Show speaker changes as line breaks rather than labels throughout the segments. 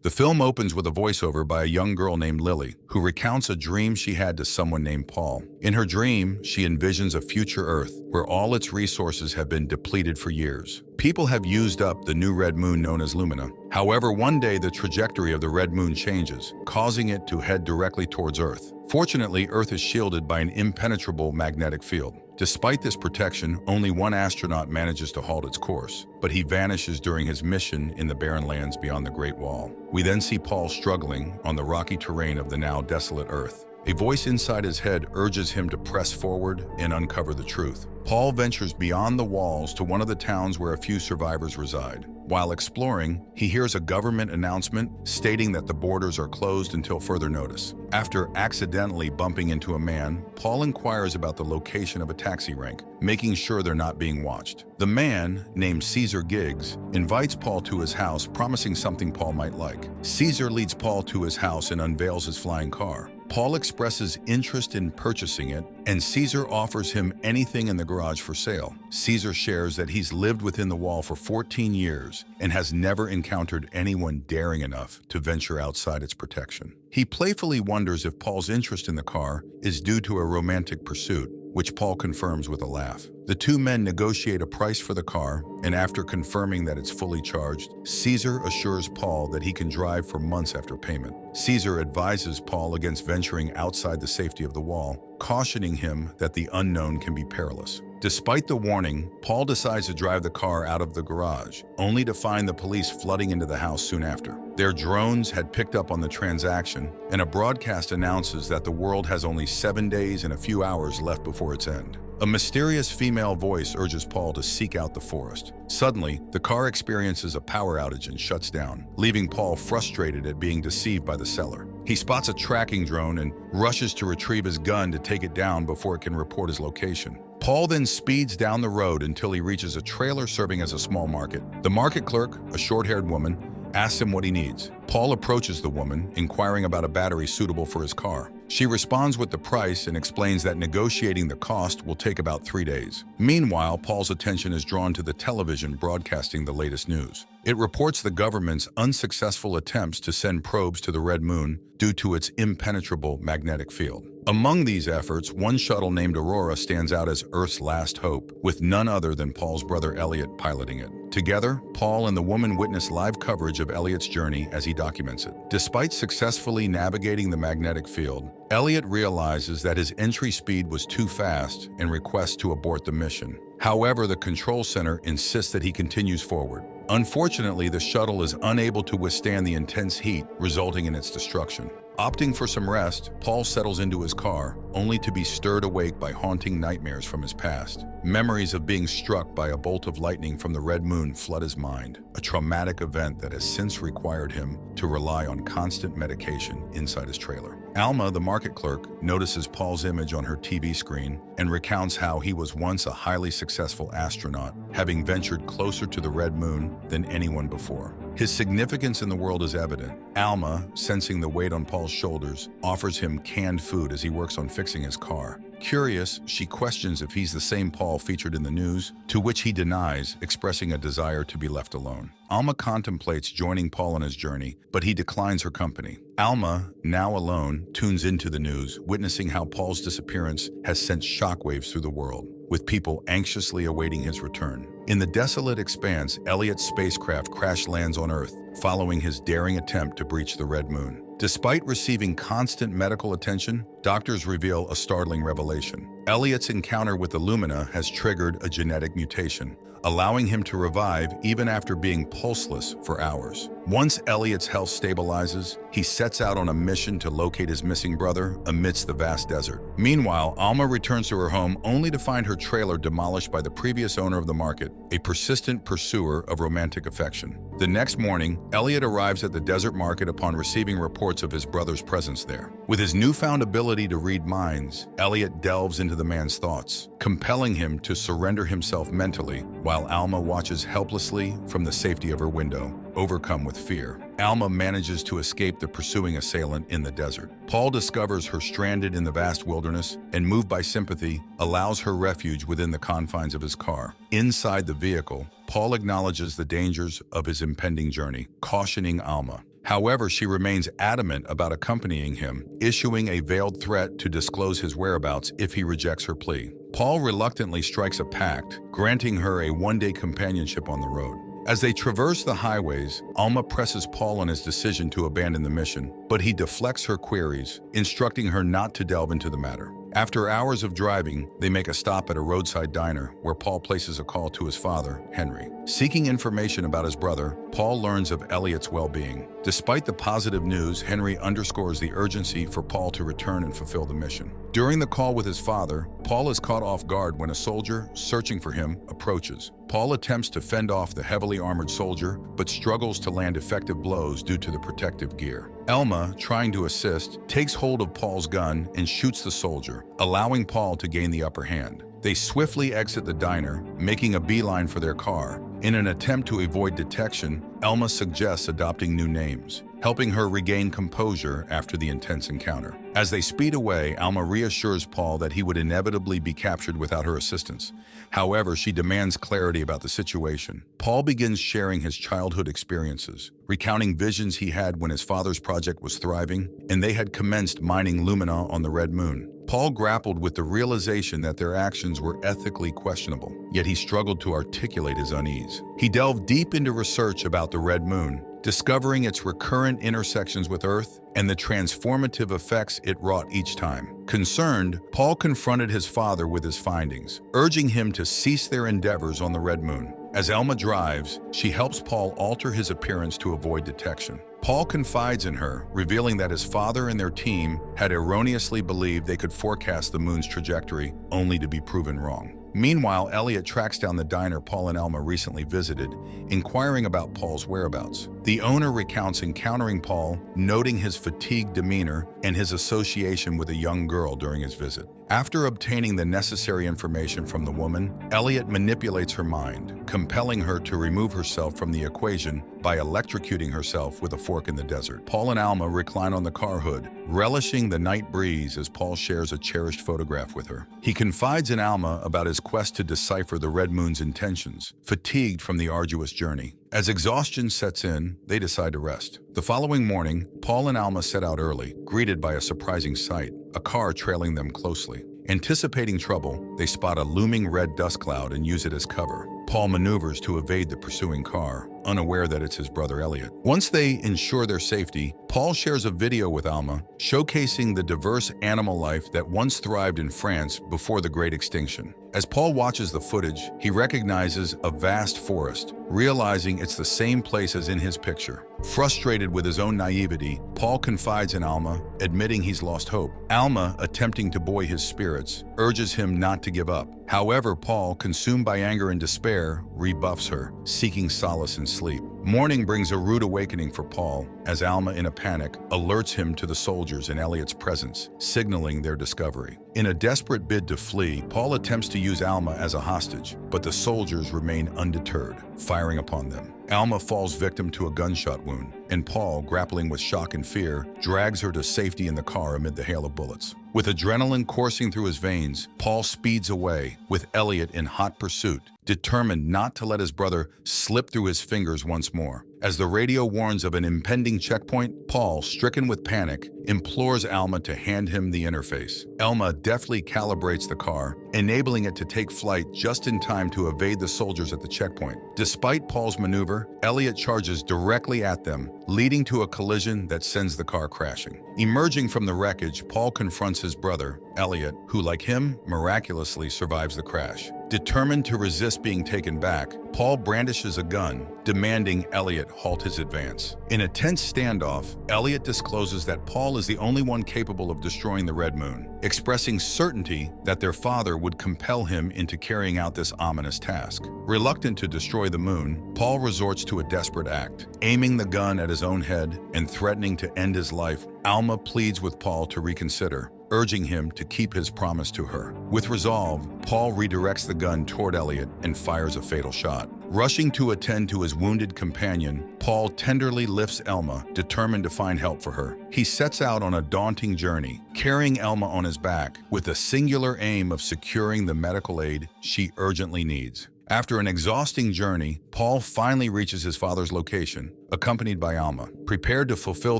The film opens with a voiceover by a young girl named Lily, who recounts a dream she had to someone named Paul. In her dream, she envisions a future Earth where all its resources have been depleted for years. People have used up the new red moon known as Lumina. However, one day the trajectory of the red moon changes, causing it to head directly towards Earth. Fortunately, Earth is shielded by an impenetrable magnetic field. Despite this protection, only one astronaut manages to halt its course, but he vanishes during his mission in the barren lands beyond the Great Wall. We then see Paul struggling on the rocky terrain of the now desolate Earth. A voice inside his head urges him to press forward and uncover the truth. Paul ventures beyond the walls to one of the towns where a few survivors reside. While exploring, he hears a government announcement stating that the borders are closed until further notice. After accidentally bumping into a man, Paul inquires about the location of a taxi rank, making sure they're not being watched. The man, named Caesar Giggs, invites Paul to his house, promising something Paul might like. Caesar leads Paul to his house and unveils his flying car. Paul expresses interest in purchasing it, and Caesar offers him anything in the garage for sale. Caesar shares that he's lived within the wall for 14 years and has never encountered anyone daring enough to venture outside its protection. He playfully wonders if Paul's interest in the car is due to a romantic pursuit, which Paul confirms with a laugh. The two men negotiate a price for the car, and after confirming that it's fully charged, Caesar assures Paul that he can drive for months after payment. Caesar advises Paul against venturing outside the safety of the wall, cautioning him that the unknown can be perilous. Despite the warning, Paul decides to drive the car out of the garage, only to find the police flooding into the house soon after. Their drones had picked up on the transaction, and a broadcast announces that the world has only 7 days and a few hours left before its end. A mysterious female voice urges Paul to seek out the forest. Suddenly, the car experiences a power outage and shuts down, leaving Paul frustrated at being deceived by the seller. He spots a tracking drone and rushes to retrieve his gun to take it down before it can report his location. Paul then speeds down the road until he reaches a trailer serving as a small market. The market clerk, a short-haired woman, asks him what he needs. Paul approaches the woman, inquiring about a battery suitable for his car. She responds with the price and explains that negotiating the cost will take about 3 days. Meanwhile, Paul's attention is drawn to the television broadcasting the latest news. It reports the government's unsuccessful attempts to send probes to the Red Moon due to its impenetrable magnetic field. Among these efforts, one shuttle named Aurora stands out as Earth's last hope, with none other than Paul's brother Elliot piloting it. Together, Paul and the woman witness live coverage of Elliot's journey as he documents it. Despite successfully navigating the magnetic field, Elliot realizes that his entry speed was too fast and requests to abort the mission. However, the control center insists that he continues forward. Unfortunately, the shuttle is unable to withstand the intense heat, resulting in its destruction. Opting for some rest, Paul settles into his car, only to be stirred awake by haunting nightmares from his past. Memories of being struck by a bolt of lightning from the Red Moon flood his mind, a traumatic event that has since required him to rely on constant medication inside his trailer. Alma, the market clerk, notices Paul's image on her TV screen and recounts how he was once a highly successful astronaut, having ventured closer to the Red Moon than anyone before. His significance in the world is evident. Alma, sensing the weight on Paul's shoulders, offers him canned food as he works on fixing his car. Curious, she questions if he's the same Paul featured in the news, to which he denies, expressing a desire to be left alone. Alma contemplates joining Paul on his journey, but he declines her company. Alma, now alone, tunes into the news, witnessing how Paul's disappearance has sent shockwaves through the world, with people anxiously awaiting his return. In the desolate expanse, Elliot's spacecraft crash lands on Earth, following his daring attempt to breach the Red Moon. Despite receiving constant medical attention, doctors reveal a startling revelation. Elliot's encounter with the Lumina has triggered a genetic mutation, allowing him to revive even after being pulseless for hours. Once Elliot's health stabilizes, he sets out on a mission to locate his missing brother amidst the vast desert. Meanwhile, Alma returns to her home only to find her trailer demolished by the previous owner of the market, a persistent pursuer of romantic affection. The next morning, Elliot arrives at the desert market upon receiving reports of his brother's presence there. With his newfound ability to read minds, Elliot delves into the man's thoughts, compelling him to surrender himself mentally, while Alma watches helplessly from the safety of her window, overcome with fear. Alma manages to escape the pursuing assailant in the desert. Paul discovers her stranded in the vast wilderness and, moved by sympathy, allows her refuge within the confines of his car. Inside the vehicle, Paul acknowledges the dangers of his impending journey, cautioning Alma. However, she remains adamant about accompanying him, issuing a veiled threat to disclose his whereabouts if he rejects her plea. Paul reluctantly strikes a pact, granting her a one-day companionship on the road. As they traverse the highways, Alma presses Paul on his decision to abandon the mission, but he deflects her queries, instructing her not to delve into the matter. After hours of driving, they make a stop at a roadside diner where Paul places a call to his father, Henry. Seeking information about his brother, Paul learns of Elliot's well-being. Despite the positive news, Henry underscores the urgency for Paul to return and fulfill the mission. During the call with his father, Paul is caught off guard when a soldier, searching for him, approaches. Paul attempts to fend off the heavily armored soldier, but struggles to land effective blows due to the protective gear. Elma, trying to assist, takes hold of Paul's gun and shoots the soldier, allowing Paul to gain the upper hand. They swiftly exit the diner, making a beeline for their car. In an attempt to avoid detection, Elma suggests adopting new names, helping her regain composure after the intense encounter. As they speed away, Alma reassures Paul that he would inevitably be captured without her assistance. However, she demands clarity about the situation. Paul begins sharing his childhood experiences, recounting visions he had when his father's project was thriving and they had commenced mining lumina on the Red Moon. Paul grappled with the realization that their actions were ethically questionable, yet he struggled to articulate his unease. He delved deep into research about the Red Moon, discovering its recurrent intersections with Earth and the transformative effects it wrought each time. Concerned, Paul confronted his father with his findings, urging him to cease their endeavors on the Red Moon. As Elma drives, she helps Paul alter his appearance to avoid detection. Paul confides in her, revealing that his father and their team had erroneously believed they could forecast the moon's trajectory, only to be proven wrong. Meanwhile, Elliot tracks down the diner Paul and Elma recently visited, inquiring about Paul's whereabouts. The owner recounts encountering Paul, noting his fatigued demeanor and his association with a young girl during his visit. After obtaining the necessary information from the woman, Elliot manipulates her mind, compelling her to remove herself from the equation by electrocuting herself with a fork in the desert. Paul and Alma recline on the car hood, relishing the night breeze as Paul shares a cherished photograph with her. He confides in Alma about his quest to decipher the Red Moon's intentions, fatigued from the arduous journey. As exhaustion sets in, they decide to rest. The following morning, Paul and Alma set out early, greeted by a surprising sight, a car trailing them closely. Anticipating trouble, they spot a looming red dust cloud and use it as cover. Paul maneuvers to evade the pursuing car, unaware that it's his brother Elliot. Once they ensure their safety, Paul shares a video with Alma, showcasing the diverse animal life that once thrived in France before the Great Extinction. As Paul watches the footage, he recognizes a vast forest, realizing it's the same place as in his picture. Frustrated with his own naivety, Paul confides in Alma, admitting he's lost hope. Alma, attempting to buoy his spirits, urges him not to give up. However, Paul, consumed by anger and despair, rebuffs her, seeking solace in sleep. Morning brings a rude awakening for Paul, as Alma, in a panic, alerts him to the soldiers in Elliot's presence, signaling their discovery. In a desperate bid to flee, Paul attempts to use Alma as a hostage, but the soldiers remain undeterred, firing upon them. Alma falls victim to a gunshot wound, and Paul, grappling with shock and fear, drags her to safety in the car amid the hail of bullets. With adrenaline coursing through his veins, Paul speeds away, with Elliot in hot pursuit, determined not to let his brother slip through his fingers once more. As the radio warns of an impending checkpoint, Paul, stricken with panic, implores Alma to hand him the interface. Alma deftly calibrates the car, enabling it to take flight just in time to evade the soldiers at the checkpoint. Despite Paul's maneuver, Elliot charges directly at them, leading to a collision that sends the car crashing. Emerging from the wreckage, Paul confronts his brother, Elliot, who, like him, miraculously survives the crash. Determined to resist being taken back, Paul brandishes a gun, demanding Elliot halt his advance. In a tense standoff, Elliot discloses that Paul is the only one capable of destroying the Red Moon, expressing certainty that their father would compel him into carrying out this ominous task. Reluctant to destroy the moon, Paul resorts to a desperate act, aiming the gun at his own head and threatening to end his life. Alma pleads with Paul to reconsider, urging him to keep his promise to her. With resolve, Paul redirects the gun toward Elliot and fires a fatal shot. Rushing to attend to his wounded companion, Paul tenderly lifts Elma, determined to find help for her. He sets out on a daunting journey, carrying Elma on his back, with the singular aim of securing the medical aid she urgently needs. After an exhausting journey, Paul finally reaches his father's location, accompanied by Alma. Prepared to fulfill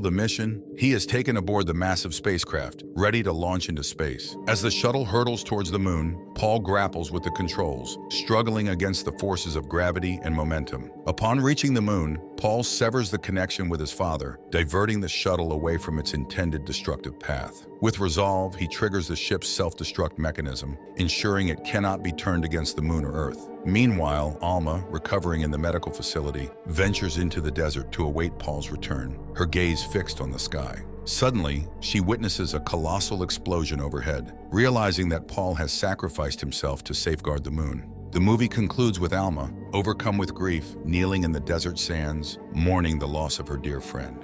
the mission, he is taken aboard the massive spacecraft, ready to launch into space. As the shuttle hurtles towards the moon, Paul grapples with the controls, struggling against the forces of gravity and momentum. Upon reaching the moon, Paul severs the connection with his father, diverting the shuttle away from its intended destructive path. With resolve, he triggers the ship's self-destruct mechanism, ensuring it cannot be turned against the moon or Earth. Meanwhile, Alma, recovering in the medical facility, ventures into the desert to await Paul's return, her gaze fixed on the sky. Suddenly, she witnesses a colossal explosion overhead, realizing that Paul has sacrificed himself to safeguard the moon. The movie concludes with Alma, overcome with grief, kneeling in the desert sands, mourning the loss of her dear friend.